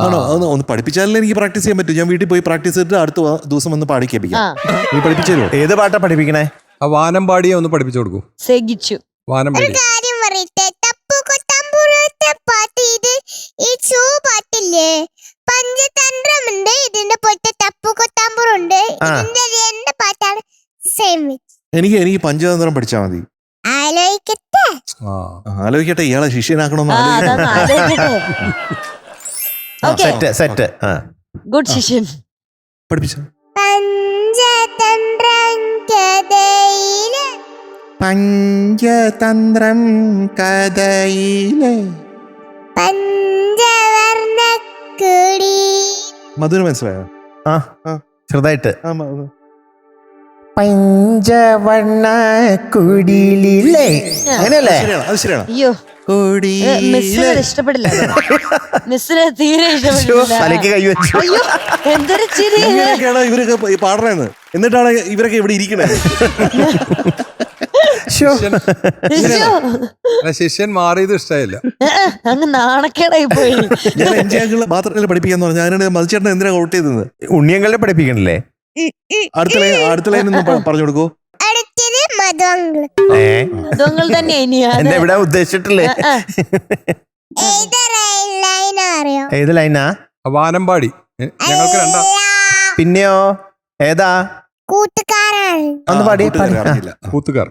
ആണോ? ഒന്ന് പഠിപ്പിച്ചാലേ എനിക്ക് പ്രാക്ടീസ് ചെയ്യാൻ പറ്റും. ഞാൻ വീട്ടിൽ പോയി പ്രാക്ടീസ് ചെയ്തിട്ട് അടുത്ത ദിവസം വന്ന് പാടി കേൾപ്പിക്കാം. നീ പഠിപ്പിച്ചു തരുമോ? ഏത് പാട്ടാ പഠിപ്പിക്കണേ? ആ വാനം പാടിയെ ഒന്ന് പഠിപ്പിച്ചു കൊടുക്കൂ. സഹിച്ചു. വാനം പാടി. പഞ്ചതന്ത്രമുണ്ട്, ഇതിന്റെ പോലത്തെ തപ്പു കൊത്താമ്പുറുണ്ട്. ഇതിന്റെ രണ്ട് പാട്ടാണ് സെയിം. എനിക്ക് പഞ്ചതന്ത്രം പഠിച്ചാൽ മതി. ആലോചിക്കട്ടെ. ആലോചിക്കട്ടെ. ഇയാളെ ശിഷ്യനാക്കണമെന്ന് സെറ്റ്. ഗുഡ് ശിഷ്യൻ. പഠിപ്പിച്ചു. പഞ്ചതന്ത്രം കഥയിലെ പഞ്ചവർണ്ണക്കുടി. മധുര മനസ്സിലായോ? ചെറുതായിട്ട്. പഞ്ചവർണ്ണ കുടിലിലെ അങ്ങനെയല്ലേ? അത് ശരിയാണ്. അയ്യോ, മിസ്സിന് ഇഷ്ടപ്പെടില്ല. മിസ്സിന് തീരെ ഇഷ്ടപ്പെടില്ല. തലയ്ക്ക് കൈ വെച്ചു. അയ്യോ, എന്തൊരു ചിരി. ഇങ്ങനെയൊക്കെയാണ് ഇവരൊക്കെ പാടണേന്ന്. എന്നിട്ടാണ് ഇവരൊക്കെ ഇവിടെ ഇരിക്കണേ. ശിഷ്യൻ മാറിയത് ഇഷ്ടമായില്ല. അങ്ങ് നാണക്കേടായി പോയി. ഞാൻ എൻജിയാങ്കളെ മാത്രമല്ല പഠിപ്പിക്കാന്ന് പറഞ്ഞു. ഞാനാണ് മതിച്ചേട്ടനെ എന്തിനാ ഔട്ട് ചെയ്തത്? ഉണ്ണിയങ്ങളെ പഠിപ്പിക്കണില്ലേ? അടുത്ത ലൈൻ ഒന്ന് പറഞ്ഞു കൊടുക്കൂ. മധുവങ്ങൾ തന്നെ എന്നെ ഇവിടെ ഉദ്ദേശിച്ചിട്ടില്ലേ? ഏത് ലൈനാ? വാനമ്പാടി. ഞങ്ങൾക്ക് രണ്ടാ. പിന്നെയോ ഏതാ? കൂട്ടുകാരാണ്. ഒന്ന് പാടി. കൂത്തുകാർ.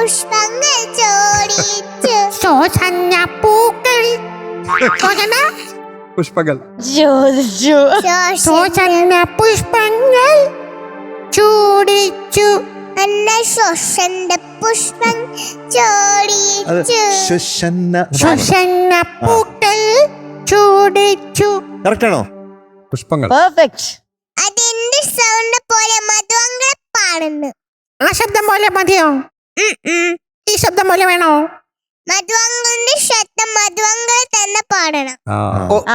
പുഷ്പങ്ങൾ ചോടിച്ചു. പുഷ്പങ്ങൾ ചോദിച്ചു. പുഷ്പങ്ങൾ ചൂടിച്ചു. പുഷ്പം പൂക്കൾ ചൂടിച്ചു. കറക്റ്റാണോ? പുഷ്പങ്ങൾ. പെർഫെക്റ്റ്. അതെന്റെ സൗണ്ട് പോലെ മധുവങ്ങളെ പാടുന്നു. ആ ശബ്ദം പോലെ മതിയോ? ഈ ശബ്ദം പോലെ വേണോ? മധുവങ്ങളുടെ ശബ്ദം മധുവങ്ങളെ തന്നെ പാടണം.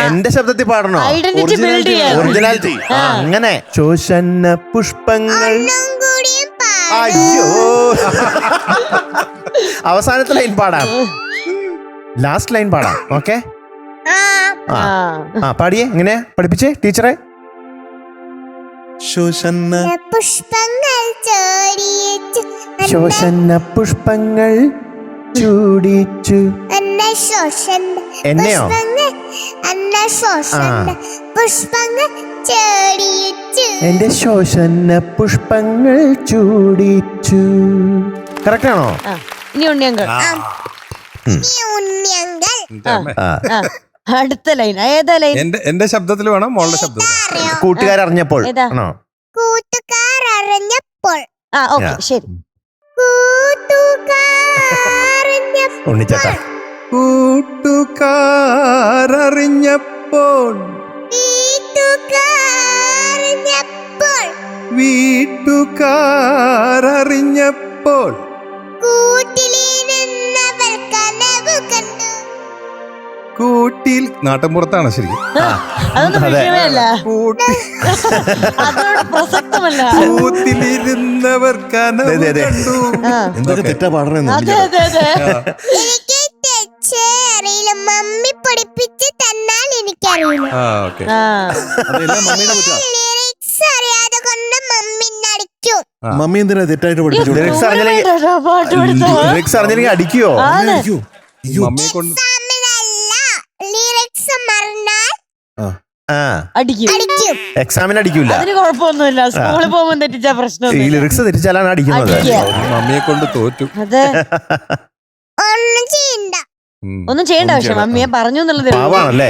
എന്റെ ശബ്ദത്തിൽ പാടണോ? ഐഡന്റിറ്റി ബിൽഡ് ചെയ്യാൻ. ഒറിജിനാലിറ്റി. അങ്ങനെ. ശോഷന്ന പുഷ്പങ്ങൾ. കൂടിയും അയ്യോ, അവസാനത്തെ ലൈൻ പാടാം. ലാസ്റ്റ് ലൈൻ പാടാം. ഓക്കെ. പാടിയേ. എങ്ങനെയാ പഠിപ്പിച്ചേ ടീച്ചറെ? ശോഷന്ന പുഷ്പങ്ങൾ ചോടിച്ചു. ശോഷന്ന പുഷ്പങ്ങൾ ചൂടിച്ചു. എന്നെയോ? പുഷ്പങ്ങൾ ചോടിച്ചു. എന്റെ ശോഷന്ന പുഷ്പങ്ങൾ ചൂടിച്ചു. കറക്റ്റ് ആണോ? ഇനി ഉണ്ണിയങ്കൾ. അടുത്ത ലൈൻ ഏതാ ലൈൻ? എന്റെ ശബ്ദത്തിൽ വേണം, മോളുടെ ശബ്ദത്തിൽ. കൂട്ടുകാരറിഞ്ഞപ്പോൾ ആണോ? കൂട്ടുകാരറിഞ്ഞപ്പോൾ. ഓക്കെ, ശരി. ഉണ്ണിച്ചേട്ടാ. കൂട്ടുകാരറിഞ്ഞപ്പോൾ വീട്ടുകാരറിഞ്ഞപ്പോൾ കൂട്ടിൽ. നാട്ടിൻപുറത്താണ് ശരിക്കും. അതൊന്നും വിഷയമല്ല, അതോട് പ്രസക്തമല്ല. കൂട്ടിലിരുന്നവർ കനവ് കണ്ടു. എന്തൊക്കെ തെറ്റാ പാടണേന്ന്. അതെ അതെ അതെ. എനിക്ക് തെച്ചേ അറിയില്ല. മമ്മി പഠിപ്പിച്ച് തന്നാൽ എനിക്കറിയില്ല. ലിറിക്സ് അറിയാതെ കൊണ്ട് മമ്മി അടിക്കും. മമ്മി എന്തിനാ തെറ്റായിട്ട് പഠിപ്പിച്ചു? ലിറിക്സ് അറിഞ്ഞില്ലെങ്കിൽ അടിക്കുവോ? മമ്മിയെ കൊണ്ട് ലിറിക്സ് മറന്നാൽ അടിക്കും. എക്സാമിന് അടിക്കൂല. അതിന് കുഴപ്പമൊന്നുമില്ല. സ്കൂളിൽ പോകുമ്പോൾ തെറ്റിച്ച പ്രശ്നം. ഈ ലിറിക്സ് തെറ്റിച്ചാലാണ് അടിക്കുന്നത്. മമ്മിയെ കൊണ്ട് തോറ്റു. അതെ, ഒന്നും ചെയ്യണ്ട. ഒന്നും ചെയ്യേണ്ട ആവശ്യം. മമ്മിയെ പറഞ്ഞു എന്നുള്ളത് പാവാണല്ലേ?